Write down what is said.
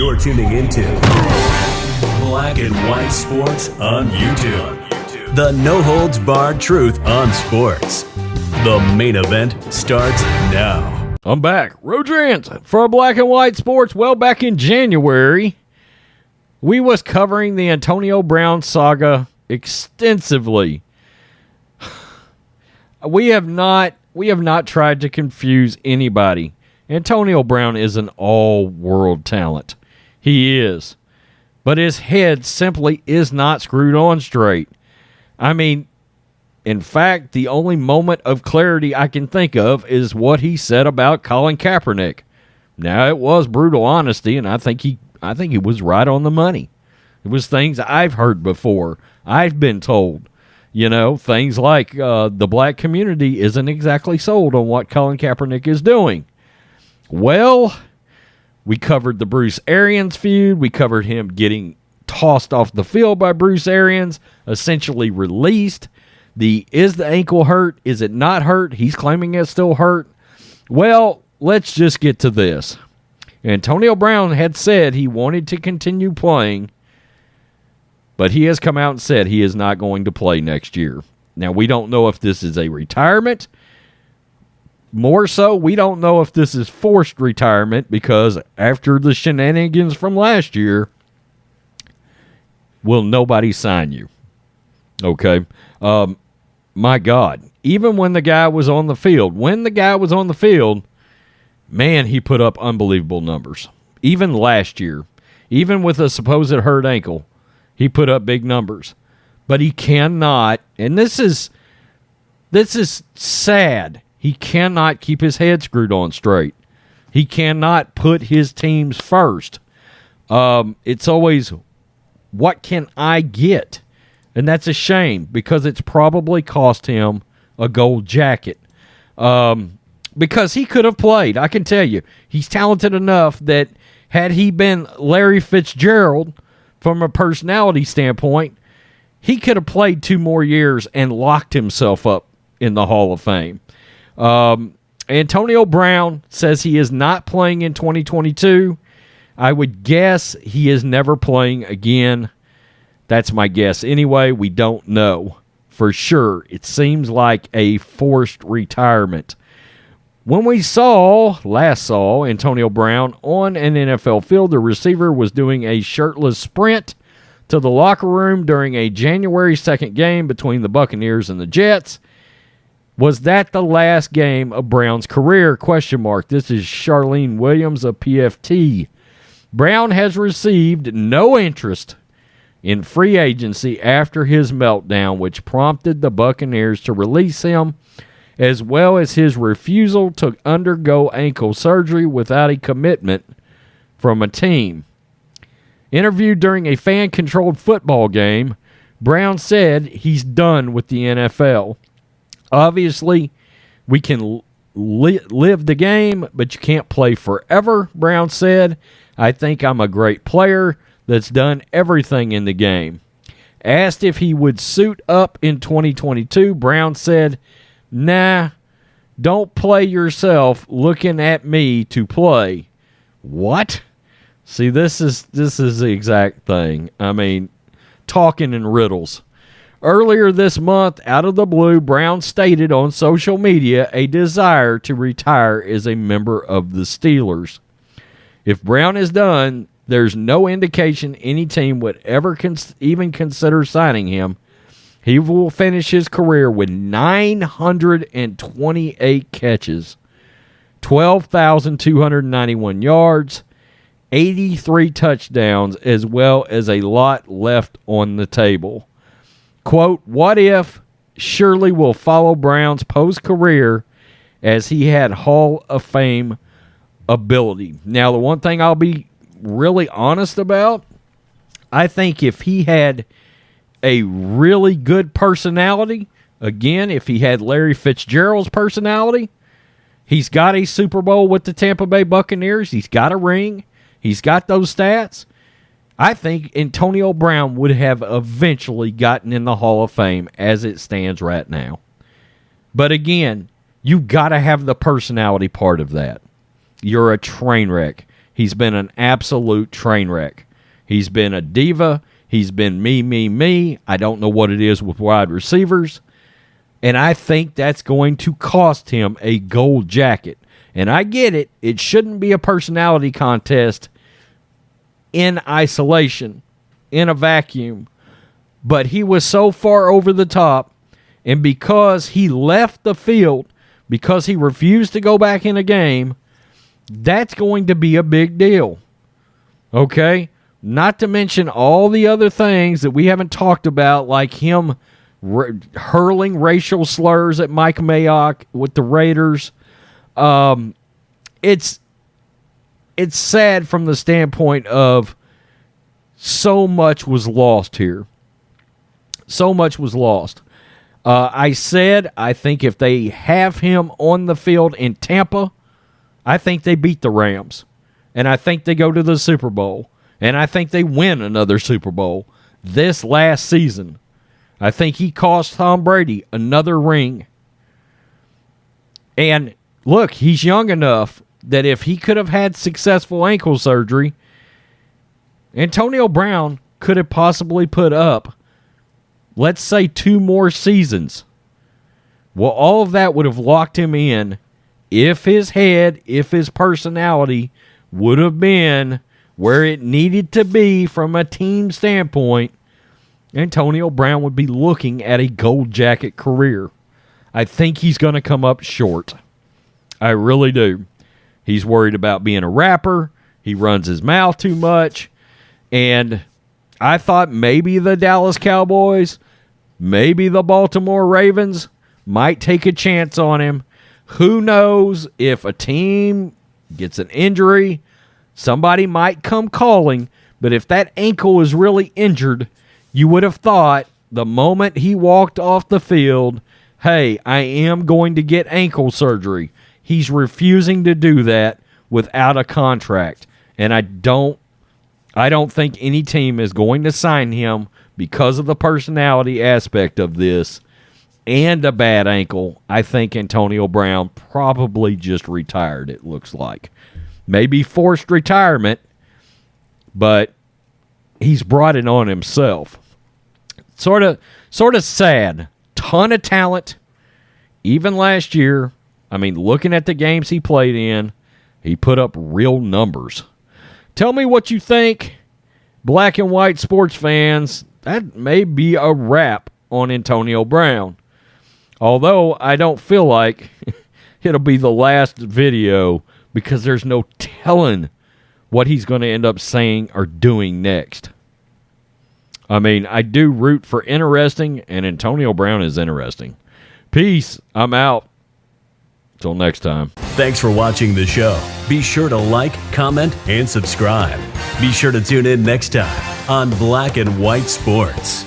You're tuning into Black and White Sports on YouTube. The no-holds-barred truth on sports. The main event starts now. I'm back. Rodrance for Black and White Sports. Well, back in January, we was covering the Antonio Brown saga extensively. We have not tried to confuse anybody. Antonio Brown is an all-world talent. He is. But his head simply is not screwed on straight. I mean, in fact, the only moment of clarity I can think of is what he said about Colin Kaepernick. Now, it was brutal honesty, and I think he was right on the money. It was things I've heard before. I've been told. You know, things like the black community isn't exactly sold on what Colin Kaepernick is doing. Well, we covered the Bruce Arians feud. We covered him getting tossed off the field by Bruce Arians, essentially released. Is the ankle hurt? Is it not hurt? He's claiming it's still hurt. Well, let's just get to this. Antonio Brown had said he wanted to continue playing, but he has come out and said he is not going to play next year. Now, we don't know if this is a retirement. More so, we don't know if this is forced retirement, because after the shenanigans from last year, will nobody sign you? Okay. My God. Even when the guy was on the field, man, he put up unbelievable numbers. Even last year, even with a supposed hurt ankle, he put up big numbers. But he cannot, and this is sad, he cannot keep his head screwed on straight. He cannot put his teams first. It's always, what can I get? And that's a shame, because it's probably cost him a gold jacket. Because he could have played. I can tell you, he's talented enough that had he been Larry Fitzgerald, from a personality standpoint, he could have played 2 more years and locked himself up in the Hall of Fame. Antonio Brown says he is not playing in 2022. I would guess he is never playing again. That's my guess. Anyway, we don't know for sure. It seems like a forced retirement. When we last saw Antonio Brown on an NFL field, the receiver was doing a shirtless sprint to the locker room during a January 2nd game between the Buccaneers and the Jets. Was that the last game of Brown's career? ? This is Charlene Williams of PFT. Brown has received no interest in free agency after his meltdown, which prompted the Buccaneers to release him, as well as his refusal to undergo ankle surgery without a commitment from a team. Interviewed during a fan-controlled football game, Brown said he's done with the NFL. Obviously, we can live the game, but you can't play forever, Brown said. I think I'm a great player that's done everything in the game. Asked if he would suit up in 2022, Brown said, "Nah, don't play yourself looking at me to play." What? See, this is the exact thing. I mean, talking in riddles. Earlier this month, out of the blue, Brown stated on social media a desire to retire as a member of the Steelers. If Brown is done, there's no indication any team would ever even consider signing him. He will finish his career with 928 catches, 12,291 yards, 83 touchdowns, as well as a lot left on the table. Quote, "What if surely will follow Brown's post-career as he had Hall of Fame ability." Now, the one thing I'll be really honest about, I think if he had a really good personality, again, if he had Larry Fitzgerald's personality, he's got a Super Bowl with the Tampa Bay Buccaneers, he's got a ring, he's got those stats, I think Antonio Brown would have eventually gotten in the Hall of Fame as it stands right now. But again, you've got to have the personality part of that. You're a train wreck. he's been an absolute train wreck. He's been a diva. He's been me. I don't know what it is with wide receivers. And I think that's going to cost him a gold jacket. And I get it. It shouldn't be a personality contest in isolation, in a vacuum. But he was so far over the top, and because he left the field, because he refused to go back in a game, that's going to be a big deal. Okay? Not to mention all the other things that we haven't talked about, like him hurling racial slurs at Mike Mayock with the Raiders. It's sad from the standpoint of so much was lost here. So much was lost. I said I think if they have him on the field in Tampa, I think they beat the Rams. And I think they go to the Super Bowl. And I think they win another Super Bowl this last season. I think he cost Tom Brady another ring. And look, he's young enough that if he could have had successful ankle surgery, Antonio Brown could have possibly put up, let's say, 2 more seasons. Well, all of that would have locked him in if his head, if his personality would have been where it needed to be from a team standpoint. Antonio Brown would be looking at a gold jacket career. I think he's going to come up short. I really do. He's worried about being a rapper. He runs his mouth too much. And I thought maybe the Dallas Cowboys, maybe the Baltimore Ravens might take a chance on him. Who knows if a team gets an injury, somebody might come calling. But if that ankle is really injured, you would have thought the moment he walked off the field, hey, I am going to get ankle surgery. He's refusing to do that without a contract. And I don't think any team is going to sign him because of the personality aspect of this and a bad ankle. I think Antonio Brown probably just retired, it looks like. Maybe forced retirement, but he's brought it on himself. Sort of sad. Ton of talent. Even last year, I mean, looking at the games he played in, he put up real numbers. Tell me what you think, black and white sports fans. That may be a wrap on Antonio Brown. Although I don't feel like it'll be the last video because there's no telling what he's going to end up saying or doing next. I mean, I do root for interesting, and Antonio Brown is interesting. Peace. I'm out. Till next time. Thanks for watching the show. Be sure to like, comment, and subscribe. Be sure to tune in next time on Black and White Sports.